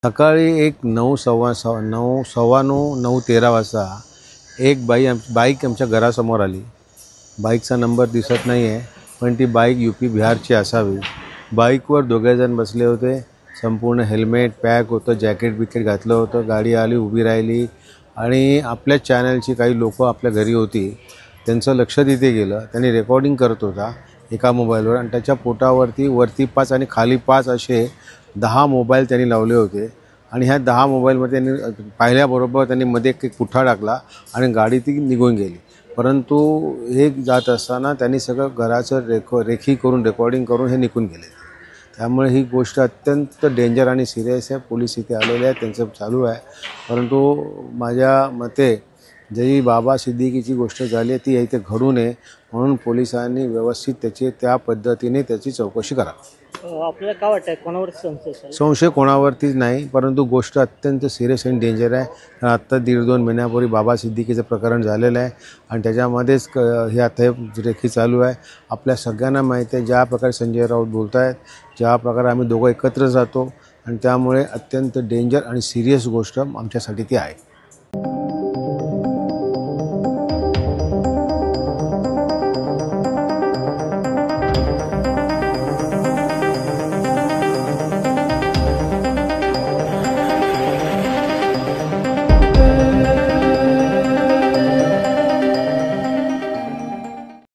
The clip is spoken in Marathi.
सकाळी एक 9:15 वाजता एक बाईक आमच्या घरासमोर आली. बाईकचा नंबर दिसत नाही आहे, पण ती बाईक UP बिहारची असावी. बाईकवर दोघेजण बसले होते. संपूर्ण हेल्मेट पॅक होतं, जॅकेट बिकेट घातलं होतं. गाडी आली, उभी राहिली आणि आपल्या चॅनलची काही लोकं आपल्या घरी होती. त्यांचं लक्ष तिथे गेलं. त्यांनी रेकॉर्डिंग करत होता एका मोबाईलवर आणि त्याच्या पोटावरती वरती 5 आणि खाली 5 असे 10 मोबाईल त्यांनी लावले होते. आणि ह्या 10 मोबाईलमध्ये त्यांनी पाहिल्याबरोबर त्यांनी मध्ये एक पुठ्ठा टाकला आणि गाडी ती निघून गेली. परंतु हे जात असताना त्यांनी सगळं घराचं रेखी करून रेकॉर्डिंग करून हे निघून गेले. त्यामुळे ही गोष्ट अत्यंत डेंजर आणि सिरियस आहे. पोलीस इथे आलेले आहेत, त्यांचं चालू आहे. परंतु माझ्या मते जी बाबा सिद्दीकीची गोष्ट झाली आहे ती इथे घडू नये म्हणून पोलिसांनी व्यवस्थित त्या पद्धतीने त्याची चौकशी करावी. आपल्याला काय वाटतं कोणावर संशय असेल? संशय कोणावरतीच नाही, परंतु गोष्ट अत्यंत सिरियस आणि डेंजर आहे. आत्ता 1.5-2 महिन्यापूर्वी बाबा सिद्दीकीचं प्रकरण झालेलं आहे आणि त्याच्यामध्येच हे आता हे रेखी चालू आहे. आपल्या सगळ्यांना माहिती आहे ज्या प्रकारे संजय राऊत बोलत आहेत, ज्या प्रकारे आम्ही दोघं एकत्र जातो आणि त्यामुळे अत्यंत डेंजर आणि सिरियस गोष्ट आमच्यासाठी ती आहे.